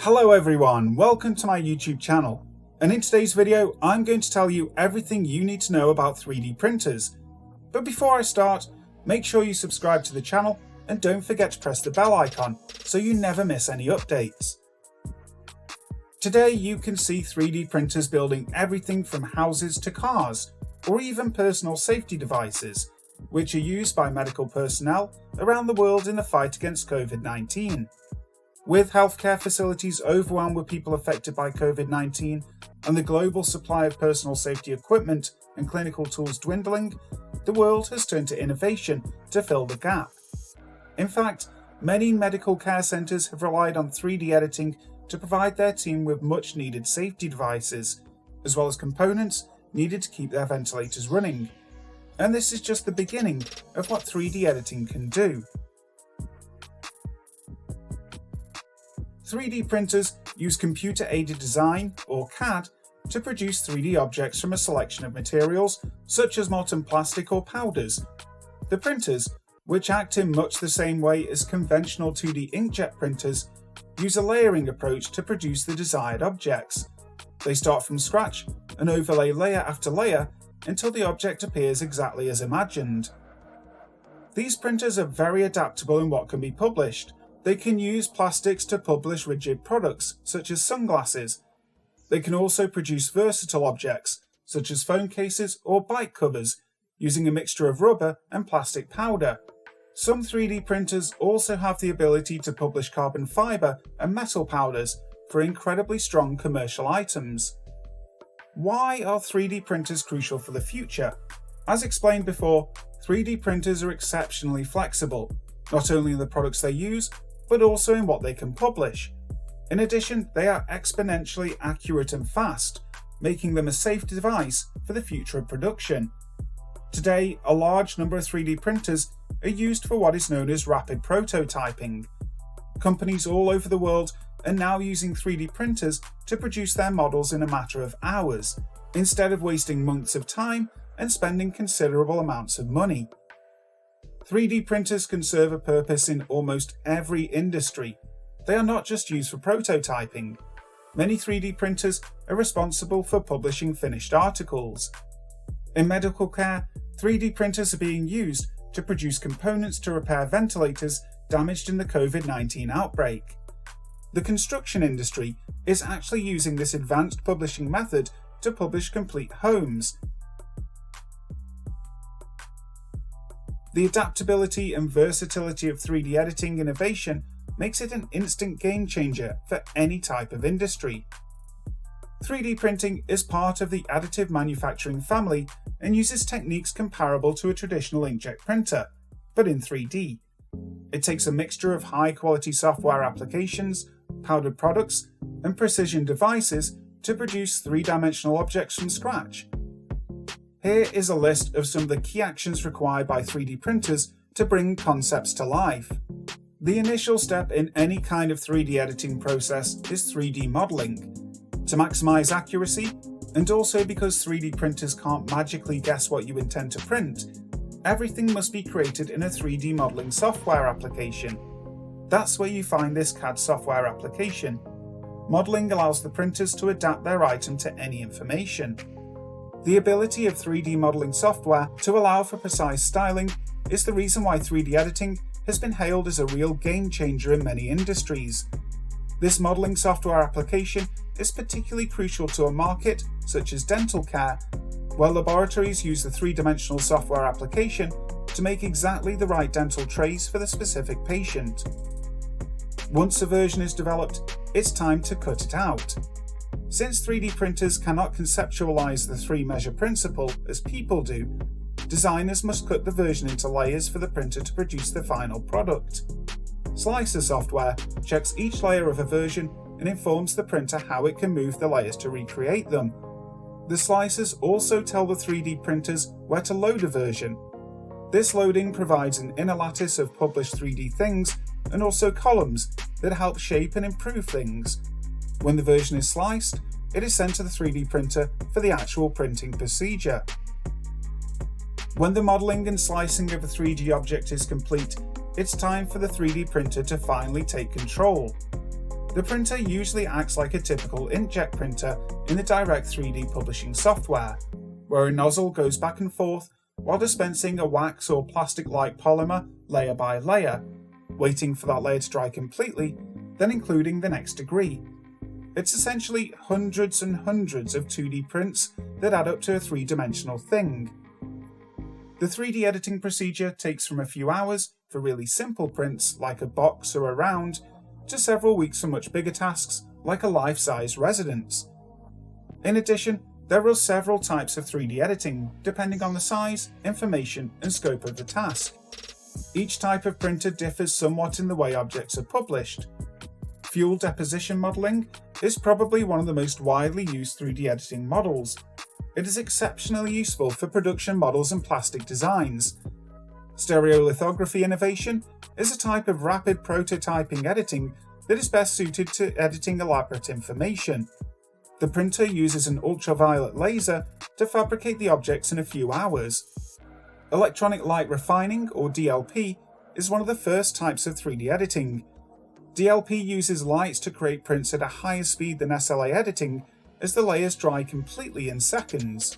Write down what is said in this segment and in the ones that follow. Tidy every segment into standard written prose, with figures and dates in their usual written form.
Hello everyone, welcome to my YouTube channel, and in today's video I'm going to tell you everything you need to know about 3D printers. But before I start, make sure you subscribe to the channel and don't forget to press the bell icon so you never miss any updates. Today you can see 3D printers building everything from houses to cars, or even personal safety devices, which are used by medical personnel around the world in the fight against COVID-19. With healthcare facilities overwhelmed with people affected by COVID-19 and the global supply of personal safety equipment and clinical tools dwindling, the world has turned to innovation to fill the gap. In fact, many medical care centres have relied on 3D editing to provide their team with much needed safety devices, as well as components needed to keep their ventilators running. And this is just the beginning of what 3D editing can do. 3D printers use computer-aided design, or CAD, to produce 3D objects from a selection of materials such as molten plastic or powders. The printers, which act in much the same way as conventional 2D inkjet printers, use a layering approach to produce the desired objects. They start from scratch and overlay layer after layer until the object appears exactly as imagined. These printers are very adaptable in what can be published. They can use plastics to publish rigid products, such as sunglasses. They can also produce versatile objects, such as phone cases or bike covers, using a mixture of rubber and plastic powder. Some 3D printers also have the ability to publish carbon fiber and metal powders for incredibly strong commercial items. Why are 3D printers crucial for the future? As explained before, 3D printers are exceptionally flexible, not only in the products they use, but also in what they can publish. In addition, they are exponentially accurate and fast, making them a safe device for the future of production. Today, a large number of 3D printers are used for what is known as rapid prototyping. Companies all over the world are now using 3D printers to produce their models in a matter of hours, instead of wasting months of time and spending considerable amounts of money. 3D printers can serve a purpose in almost every industry. They are not just used for prototyping. Many 3D printers are responsible for publishing finished articles. In medical care, 3D printers are being used to produce components to repair ventilators damaged in the COVID-19 outbreak. The construction industry is actually using this advanced publishing method to publish complete homes. The adaptability and versatility of 3D editing innovation makes it an instant game changer for any type of industry. 3D printing is part of the additive manufacturing family and uses techniques comparable to a traditional inkjet printer, but in 3D. It takes a mixture of high-quality software applications, powdered products, and precision devices to produce three-dimensional objects from scratch. Here is a list of some of the key actions required by 3D printers to bring concepts to life. The initial step in any kind of 3D editing process is 3D modeling. To maximize accuracy, and also because 3D printers can't magically guess what you intend to print, everything must be created in a 3D modeling software application. That's where you find this CAD software application. Modeling allows the printers to adapt their item to any information. The ability of 3D modeling software to allow for precise styling is the reason why 3D editing has been hailed as a real game changer in many industries. This modeling software application is particularly crucial to a market such as dental care, where laboratories use the three-dimensional software application to make exactly the right dental trays for the specific patient. Once a version is developed, it's time to cut it out. Since 3D printers cannot conceptualize the three-measure principle as people do, designers must cut the version into layers for the printer to produce the final product. Slicer software checks each layer of a version and informs the printer how it can move the layers to recreate them. The slicers also tell the 3D printers where to load a version. This loading provides an inner lattice of published 3D things and also columns that help shape and improve things. When the version is sliced, it is sent to the 3D printer for the actual printing procedure. When the modeling and slicing of a 3D object is complete, it's time for the 3D printer to finally take control. The printer usually acts like a typical inkjet printer in the direct 3D publishing software, where a nozzle goes back and forth while dispensing a wax or plastic-like polymer layer by layer, waiting for that layer to dry completely, then including the next degree. It's essentially hundreds and hundreds of 2D prints that add up to a three-dimensional thing. The 3D editing procedure takes from a few hours for really simple prints like a box or a round, to several weeks for much bigger tasks like a life-size residence. In addition, there are several types of 3D editing depending on the size, information, and scope of the task. Each type of printer differs somewhat in the way objects are published. Fuel deposition modelling is probably one of the most widely used 3D editing models. It is exceptionally useful for production models and plastic designs. Stereolithography innovation is a type of rapid prototyping editing that is best suited to editing elaborate information. The printer uses an ultraviolet laser to fabricate the objects in a few hours. Electronic light refining, or DLP, is one of the first types of 3D editing. DLP uses lights to create prints at a higher speed than SLA editing, as the layers dry completely in seconds.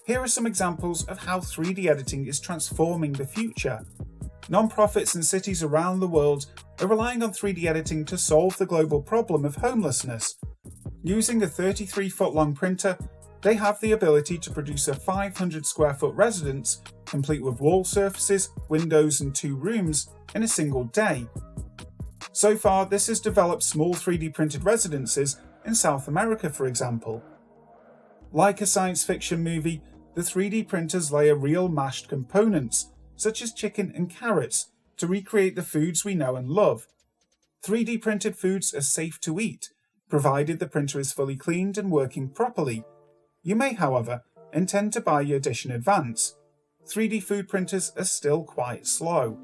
Here are some examples of how 3D editing is transforming the future. Non-profits and cities around the world are relying on 3D editing to solve the global problem of homelessness. Using a 33-foot-long printer, they have the ability to produce a 500-square-foot residence, complete with wall surfaces, windows, and 2 rooms, in a single day. So far, this has developed small 3D printed residences in South America, for example. Like a science fiction movie, the 3D printers layer real mashed components, such as chicken and carrots, to recreate the foods we know and love. 3D printed foods are safe to eat, provided the printer is fully cleaned and working properly. You may, however, intend to buy your dish in advance. 3D food printers are still quite slow.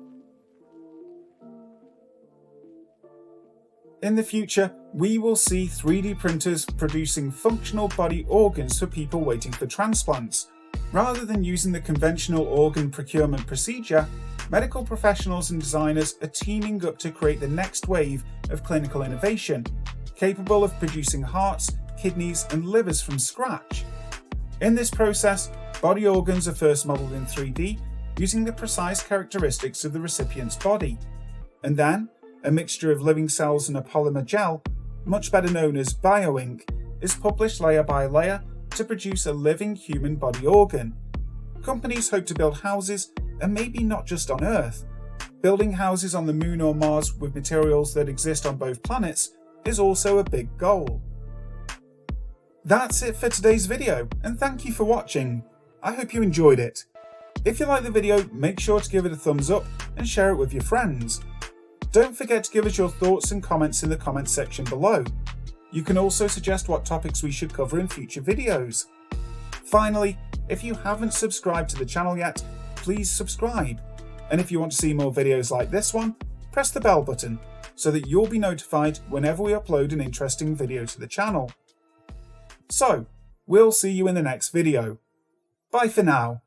In the future, we will see 3D printers producing functional body organs for people waiting for transplants. Rather than using the conventional organ procurement procedure, medical professionals and designers are teaming up to create the next wave of clinical innovation, capable of producing hearts, kidneys, and livers from scratch. In this process, body organs are first modelled in 3D using the precise characteristics of the recipient's body, and then a mixture of living cells and a polymer gel, much better known as bioink, is published layer by layer to produce a living human body organ. Companies hope to build houses, and maybe not just on Earth. Building houses on the Moon or Mars with materials that exist on both planets is also a big goal. That's it for today's video, and thank you for watching. I hope you enjoyed it. If you liked the video, make sure to give it a thumbs up and share it with your friends. Don't forget to give us your thoughts and comments in the comments section below. You can also suggest what topics we should cover in future videos. Finally, if you haven't subscribed to the channel yet, please subscribe. And if you want to see more videos like this one, press the bell button so that you'll be notified whenever we upload an interesting video to the channel. So, we'll see you in the next video. Bye for now.